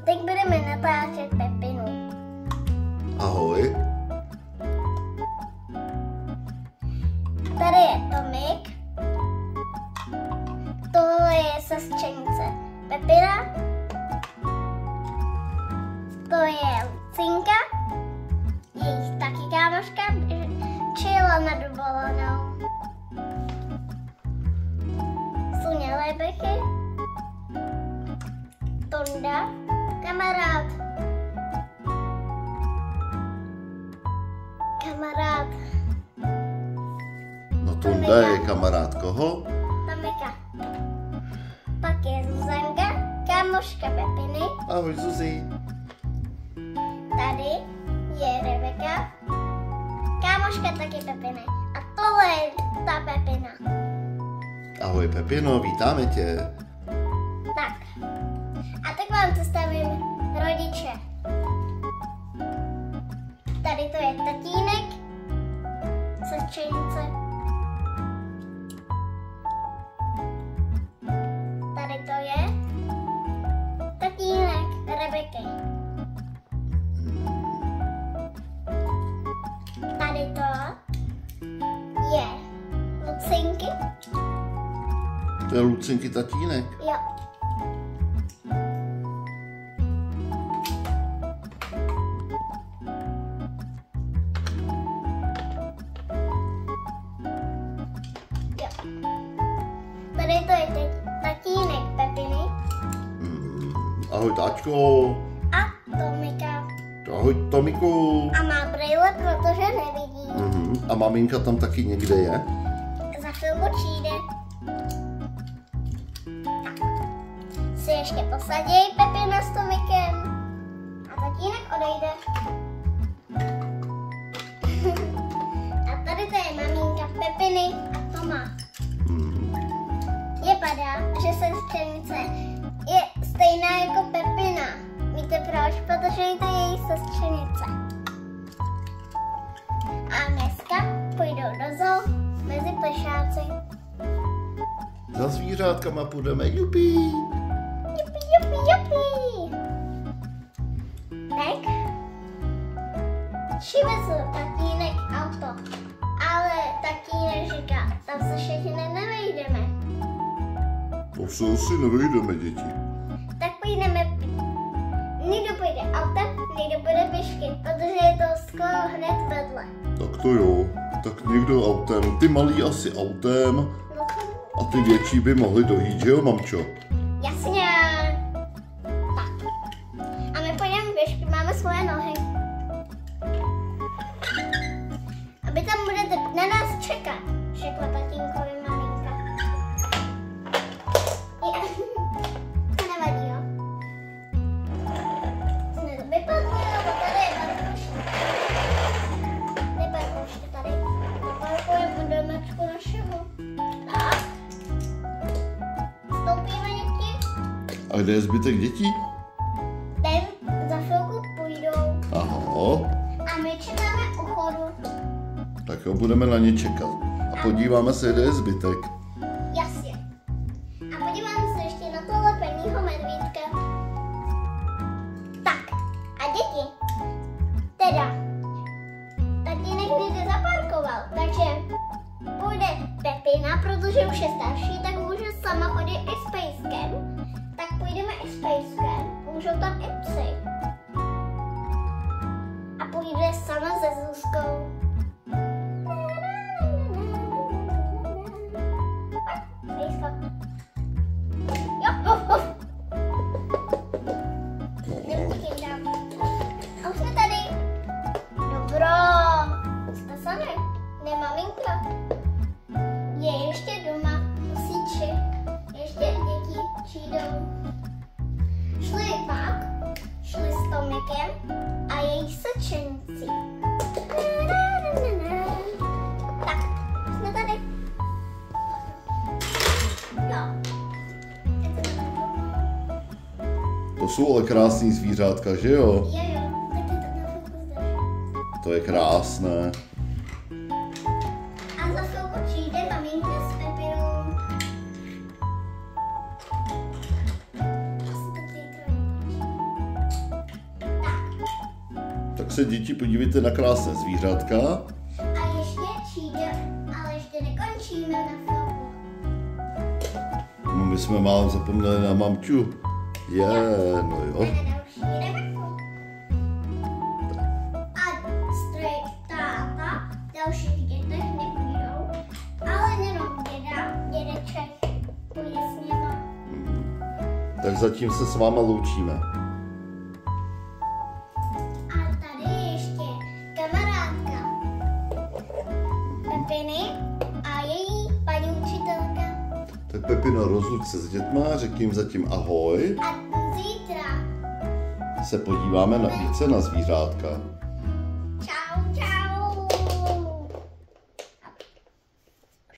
Teď budeme natáčet Pepinu. Ahoj. Tady je Tomik. Tohle je sestřenice Pepina. To je Lucinka. Jejich taky kámoška. Čila na dovolenou. Suně Lebechy. Tonda. Kamarád. No Tunda je kamarád koho? Tomika. Pak je Zuzanka, kámoška Pepiny. Ahoj Zuzi. Tady je Rebeka, kámoška taky Pepiny. A tohle je ta Pepina. Ahoj Pepino, vítáme tě. Tak. A tak vám představím rodiče. Tady to je tatínek, sestřenice. Tady to je tatínek Rebeky. Tady to je Lucinky. To je Lucinky tatínek. Jo. Tady to je teď tatínek Pepiny. Ahoj táčko. A Tomika. Ahoj Tomiku. A má brýle, protože nevidí. A maminka tam taky někde je? Za chvilku přijde. Tak. Si ještě posadí Pepina s Tomikem. A tatínek odejde. A tady to je maminka Pepiny a Toma. Vypadá, že sestřenice je stejná jako Pepina. Víte proč? Protože je to její sestřenice. A dneska půjdou do zoo mezi plešáci. Za zvířátkama půjdeme, jupi. Jupi, jupi, jupi. Tak. Přivezl tatínek auto. Ale tatínek říká, tam se všechny nevejdeme. To se asi nevejdeme, děti. Tak půjdeme. Někdo půjde autem, někdo půjde pěšky, protože je to skoro hned vedle. Tak to jo. Tak někdo autem. Ty malí asi autem. A ty větší by mohli dojít, že jo, mamčo? Jasně. Tak. A my půjdeme pěšky, máme svoje nohy. A vy tam budete na nás čekat, řekla tatínkovi maminka. To nevadí, jo? Jsme to vypadli, nebo tady je parkoviště. Neparkoviště tady. Zaparkujeme domečku našeho. Tak. Stoupíme děti. A kde je zbytek dětí? Ten za chvilku půjdou. Aha. A my čekáme u chodu. Tak jo, budeme na ně čekat. A podíváme se, kde je zbytek. Jasně. A podíváme se ještě na tohle pevnýho medvídka. Tak. A děti. Teda. Tatínek někde zaparkoval, takže půjde Pepina, protože už je starší, tak může sama chodit i s pejskem. Tak půjdeme i s pejskem. Můžou tam i psy. A půjde sama se Zuzkou. Pejska. Jo, hof, hof. Nebudu dám. A už jsme tady. Dobro. Jste sami? Ne, maminka. Je ještě doma. Musí ček. Ještě děti přijdou. Šli s Tomikem a jejich sečenci. Tak, jsme tady. Jo. To jsou ale krásný zvířátka, že jo? Jo, taky to na chvilku zdrží. To je krásné. A za chvilku přijde maminka s Pepinou. Asi to tady tak se děti podívejte na krásné zvířátka. A ale ještě nekončíme na filmu. No, my jsme málem zapomněli na mamču. No jo. A strejk táta, další dětech nepůjdou, ale jenom dědeček půjde s něma. Tak zatím se s váma loučíme. A tady ještě kamarádka Pepiny a její paní učitelka. Tak Pepino, rozluč se s dětma, řekni jim zatím ahoj. A zítra Se podíváme více na zvířátka.